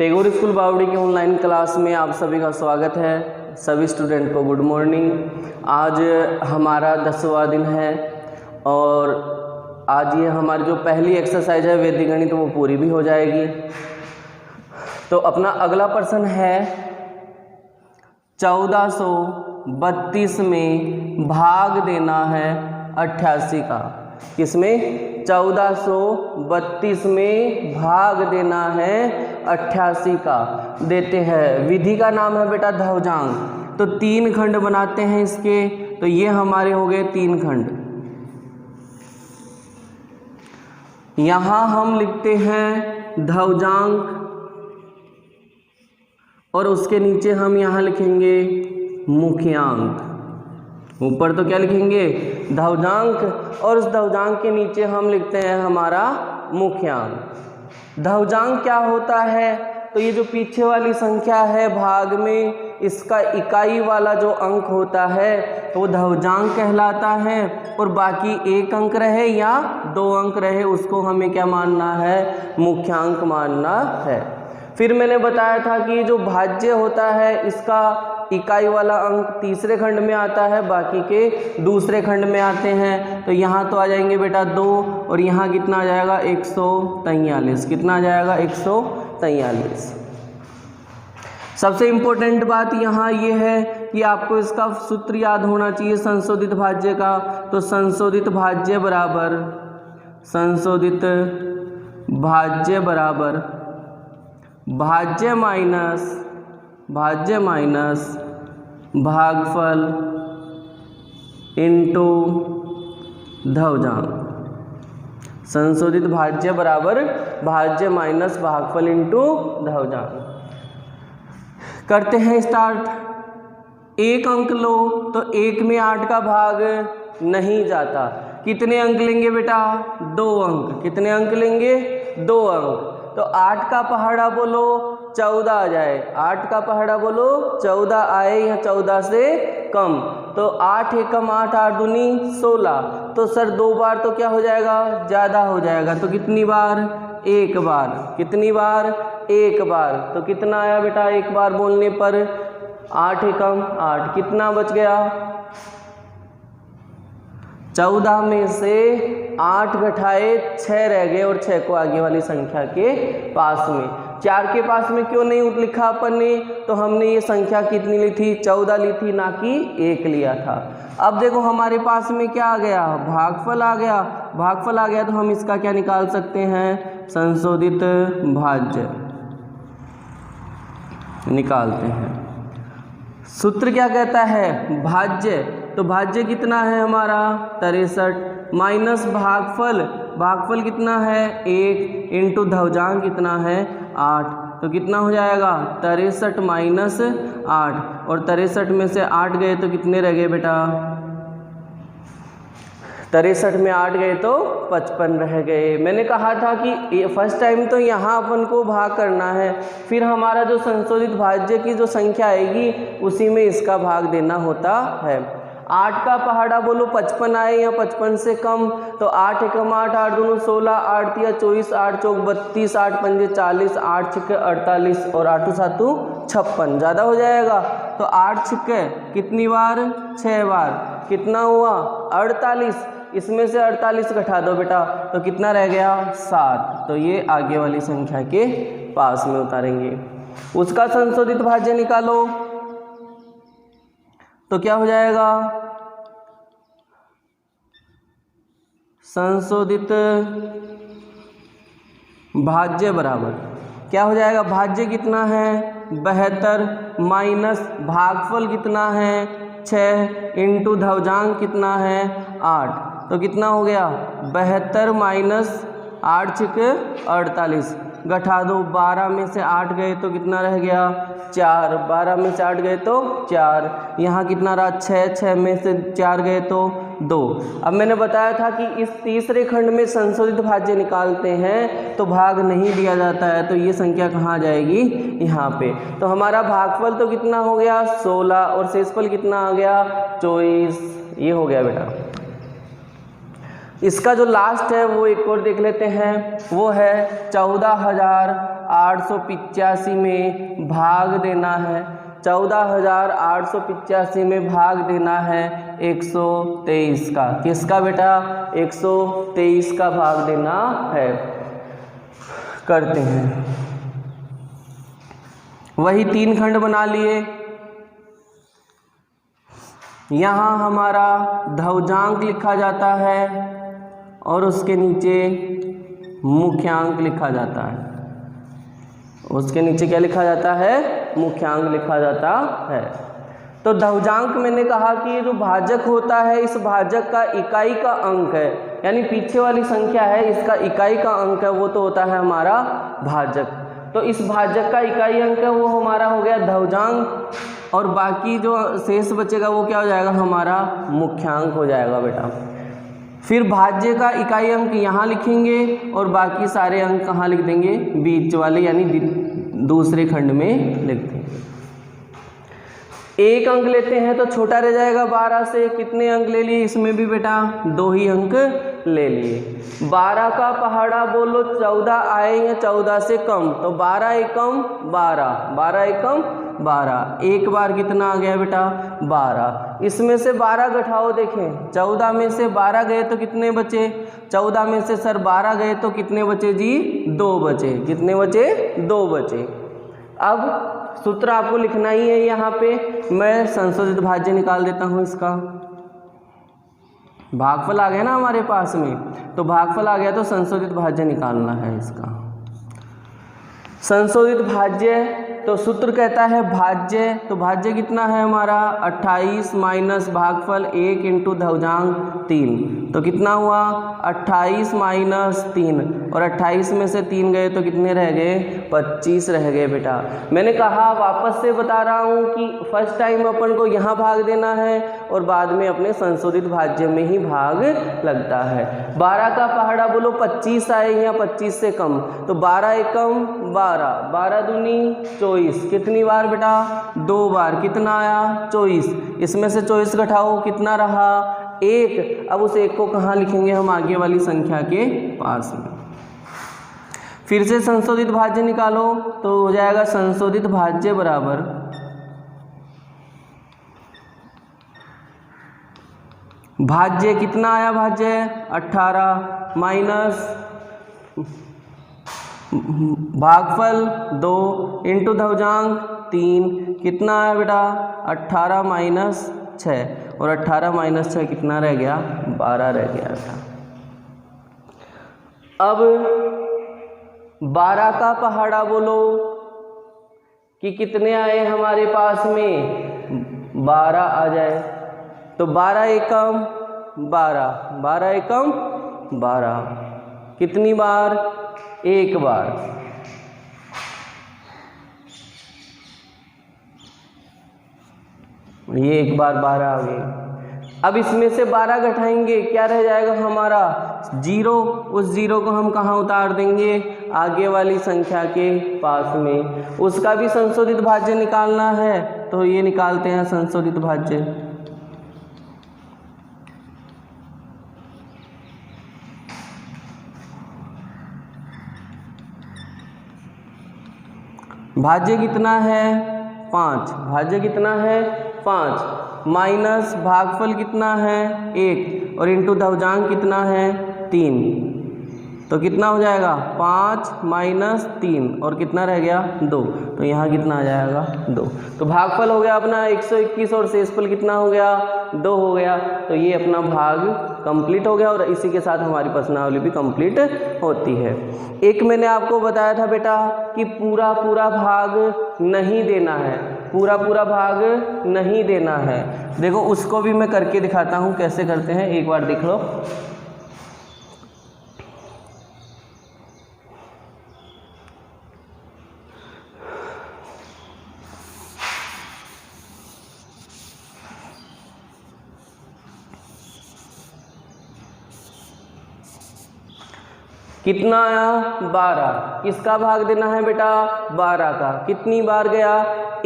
Tagore school बावड़ी की online class में आप सभी का स्वागत है। सभी स्टूडेंट को गुड मॉर्निंग। आज हमारा 10वां दिन है और आज ये हमारी जो पहली एक्सरसाइज है वैदिक गणित वो पूरी भी हो जाएगी। तो अपना अगला प्रश्न है 1432 में भाग देना है 88 का। किसमें? 1432 में भाग देना है 88 का। देते हैं, विधि का नाम है बेटा ध्रुवांक। तो 3 खंड बनाते हैं इसके। तो ये हमारे हो गए 3 खंड। यहाँ हम लिखते हैं ध्रुवांक और उसके नीचे हम यहाँ लिखेंगे मुख्यांक। ऊपर तो क्या लिखेंगे? ध्रुवांक, और उस ध्रुवांक के नीचे हम लिखते हैं हमारा मुख्यांक। ध्रुवांक क्या होता है? तो ये जो पीछे वाली संख्या है भाग में, इसका इकाई वाला जो अंक होता है तो वो ध्रुवांक कहलाता है। और बाकी 1 अंक रहे या 2 अंक रहे उसको हमें क्या मानना है? मुख्यांक मानना है। फिर मैंने बताया था कि जो भाज्य होता है इसका इकाई वाला अंक तीसरे खंड में आता है, बाकी के दूसरे खंड में आते हैं। तो यहाँ तो आ जाएंगे बेटा 2 और यहाँ कितना आ जाएगा? 143। कितना आ जाएगा? 143। सबसे इम्पोर्टेंट बात यहाँ ये है कि आपको इसका सूत्र याद होना चाहिए संशोधित भाज्य का। तो संशोधित भाज्य बराबर भाज्य माइनस भागफल इंटू ध्रुवांक। संशोधित भाज्य बराबर भाज्य माइनस भागफल इंटू ध्रुवांक। करते हैं स्टार्ट। 1 अंक लो तो 1 में 8 का भाग नहीं जाता। कितने अंक लेंगे बेटा? 2 अंक। कितने अंक लेंगे? 2 अंक। तो 8 का पहाड़ा बोलो 14 आ जाए। 8 का पहाड़ा बोलो 14 आए या 14 से कम। तो 8 एकम 8, 8 दूनी 16। तो सर 2 बार तो क्या हो जाएगा? ज़्यादा हो जाएगा। तो कितनी बार? 1 बार। कितनी बार? 1 बार। तो कितना आया बेटा 1 बार बोलने पर? 8 एकम 8। कितना बच गया? 14 में से 8 घटाए 6 रह गए और 6 को आगे वाली संख्या के पास में। 4 के पास में क्यों नहीं लिखा अपन ने? तो हमने ये संख्या कितनी ली थी? 14 ली थी, ना कि 1 लिया था। अब देखो हमारे पास में क्या आ गया? भागफल आ गया। भागफल आ गया तो हम इसका क्या निकाल सकते हैं? संशोधित भाज्य निकालते हैं। सूत्र क्या कहता है? भाज्य। तो भाज्य कितना है हमारा? 63 माइनस भागफल कितना है? 1 इंटू ध्रुवांक कितना है? 8। तो कितना हो जाएगा? 63 माइनस 8। और 63 में से 8 गए तो कितने रह गए बेटा? 63 में 8 गए तो 55 रह गए। मैंने कहा था कि फर्स्ट टाइम तो यहाँ अपन को भाग करना है, फिर हमारा जो संशोधित भाज्य की जो संख्या आएगी उसी में इसका भाग देना होता है। 8 का पहाड़ा बोलो 55 आए या 55 से कम। तो 8 एकम 8, 8 दूनी 16, 8 तिया 24, 8 चौक 32, 8 पंजे 40, 8 छिक्के 48 और 8 सातू 56। ज़्यादा हो जाएगा। तो 8 छिक्के कितनी बार? 6 बार। कितना हुआ? 48। इसमें से 48 घटा दो बेटा तो कितना रह गया? 7। तो ये आगे वाली संख्या के पास में उतारेंगे। उसका संशोधित भाज्य निकालो तो क्या हो जाएगा? संशोधित भाज्य बराबर क्या हो जाएगा? भाज्य कितना है? 72 माइनस भागफल कितना है? 6 इंटू ध्रुवांक कितना है? 8। तो कितना हो गया? 72 माइनस 8 छिके 48। घटा दो। 12 में से 8 गए तो कितना रह गया? 4। 12 में से 8 गए तो 4। यहाँ कितना रहा? 6। 6 में से 4 गए तो 2। अब मैंने बताया था कि इस तीसरे खंड में संशोधित भाज्य निकालते हैं तो भाग नहीं दिया जाता है। तो ये संख्या कहाँ जाएगी? यहाँ पे। तो हमारा भागफल तो कितना हो गया? 16 और शेषफल कितना आ गया? 24। ये हो गया बेटा। इसका जो लास्ट है वो एक और देख लेते हैं, वो है 14,885 में भाग देना है, 14,885 में भाग देना है 123 का। किसका बेटा? 123 का भाग देना है। करते हैं, वही 3 खंड बना लिए। यहाँ हमारा धवजांक लिखा जाता है और उसके नीचे मुख्यांक लिखा जाता है। उसके नीचे क्या लिखा जाता है? मुख्यांक लिखा जाता है। तो धवजांक मैंने कहा कि ये जो भाजक होता है, इस भाजक का इकाई का अंक है, यानी पीछे वाली संख्या है, इसका इकाई का अंक है, वो तो होता है हमारा भाजक। तो इस भाजक का इकाई अंक है वो हमारा हो गया धवजांक, और बाकी जो शेष बचेगा वो क्या हो जाएगा? हमारा मुख्यांक हो जाएगा बेटा। फिर भाज्य का इकाई अंक यहाँ लिखेंगे और बाकी सारे अंक कहाँ लिख देंगे? बीच वाले यानी दूसरे खंड में लिख देंगे। एक अंक लेते हैं तो छोटा रह जाएगा 12 से। कितने अंक ले लिए? इसमें भी बेटा 2 ही अंक ले लिए। 12 का पहाड़ा बोलो 14 आए या 14 से कम, तो 12 एकम 12, 12 एकम 12। एक बार कितना आ गया बेटा? 12। इसमें से 12 घटाओ, देखें 14 में से 12 गए तो कितने बचे? 14 में से सर 12 गए तो कितने बचे जी? 2 बचे। कितने बचे? 2 बचे। अब सूत्र आपको लिखना ही है यहाँ पे। मैं संशोधित भाज्य निकाल देता हूँ इसका। भागफल आ गया ना हमारे पास में, तो भागफल आ गया तो संशोधित भाज्य निकालना है इसका। संशोधित भाज्य तो सूत्र कहता है भाज्य, तो भाज्य कितना है हमारा? 28 माइनस भागफल 1 इंटू धवजांक 3, तो कितना हुआ? 28 माइनस 3, और 28 में से 3 गए तो कितने रह गए? 25 रह गए बेटा। मैंने कहा वापस से बता रहा हूँ कि फर्स्ट टाइम अपन को यहाँ भाग देना है और बाद में अपने संशोधित भाज्य में ही भाग लगता है। 12 का पहाड़ा बोलो 25 आए या 25 से कम, तो 12 एकम 12, 12 दूनी 24। कितनी बार बेटा? 2 बार। कितना आया? 24। इसमें से 24 घटाओ, कितना रहा? 1। अब उस 1 को कहाँ लिखेंगे हम? आगे वाली संख्या के पास में। फिर से संशोधित भाज्य निकालो तो हो जाएगा संशोधित भाज्य बराबर भाज्य कितना आया? भाज्य 18 माइनस भागफल 2 इंटू धवजांक 3, कितना आया बेटा? 18 माइनस 6, और 18 माइनस 6 कितना रह गया? 12 रह गया था। अब 12 का पहाड़ा बोलो कि कितने आए हमारे पास में? 12 आ जाए, तो 12 एकम 12, 12 एकम 12। कितनी बार? 1 बार। ये 1 बार 12 आ गई। अब इसमें से 12 घटाएंगे, क्या रह जाएगा हमारा? 0। उस 0 को हम कहाँ उतार देंगे? आगे वाली संख्या के पास में। उसका भी संशोधित भाज्य निकालना है, तो ये निकालते हैं संशोधित भाज्य। भाज्य कितना है? 5। भाज्य कितना है? 5 माइनस भागफल कितना है? 1, और इंटू धवजांक कितना है? 3, तो कितना हो जाएगा? 5 माइनस 3, और कितना रह गया? 2, तो यहाँ कितना आ जाएगा? 2। तो भागफल हो गया अपना 121 और शेषफल कितना हो गया? 2 हो गया। तो ये अपना भाग कंप्लीट हो गया और इसी के साथ हमारी प्रश्नावली भी कंप्लीट होती है। एक मैंने आपको बताया था बेटा कि पूरा पूरा भाग नहीं देना है, पूरा पूरा भाग नहीं देना है। देखो उसको भी मैं करके दिखाता हूँ कैसे करते हैं, एक बार देख लो। कितना आया 12, किसका भाग देना है बेटा 12 का। कितनी बार गया,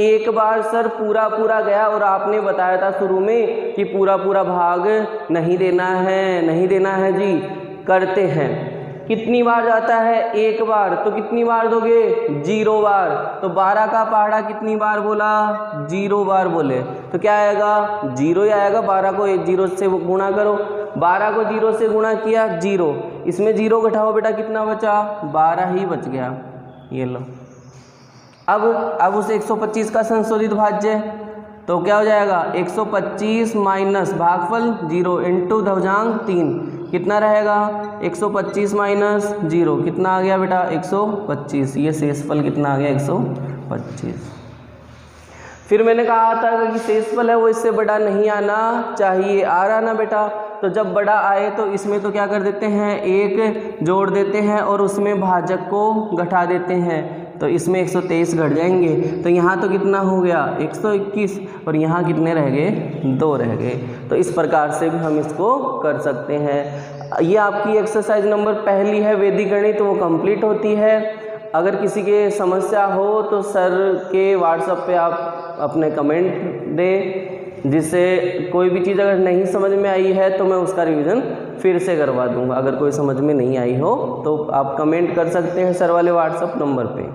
एक बार सर पूरा पूरा गया, और आपने बताया था शुरू में कि पूरा पूरा भाग नहीं देना है, नहीं देना है जी, करते हैं। कितनी बार जाता है, एक बार, तो कितनी बार दोगे 0 बार। तो 12 का पहाड़ा कितनी बार बोला 0 बार बोले, तो क्या आएगा 0 ही आएगा। 12 को 0 से गुणा करो, 12 को 0 से गुणा किया 0, इसमें 0 घटाओ बेटा, कितना बचा 12 ही बच गया। ये लो, अब उस 125 का संशोधित भाज्य, तो क्या हो जाएगा 125 माइनस भागफल 0 इंटू ध्रुवांक 3, कितना रहेगा 125 माइनस 0, कितना आ गया बेटा 125। ये शेषफल कितना आ गया 125। फिर मैंने कहा था कि शेषफल है वो इससे बड़ा नहीं आना चाहिए, आ रहा ना बेटा। तो जब बड़ा आए तो इसमें तो क्या कर देते हैं, एक जोड़ देते हैं और उसमें भाजक को घटा देते हैं, तो इसमें 123 घट जाएंगे। तो यहाँ तो कितना हो गया 121, और यहाँ कितने रह गए 2 रह गए। तो इस प्रकार से भी हम इसको कर सकते हैं। ये आपकी एक्सरसाइज नंबर पहली है वैदिक गणित, वो कंप्लीट होती है। अगर किसी के समस्या हो तो सर के व्हाट्सएप पे आप अपने कमेंट दें, जिससे कोई भी चीज़ अगर नहीं समझ में आई है तो मैं उसका रिवीजन फिर से करवा दूंगा। अगर कोई समझ में नहीं आई हो तो आप कमेंट कर सकते हैं सर वाले व्हाट्सएप नंबर पे।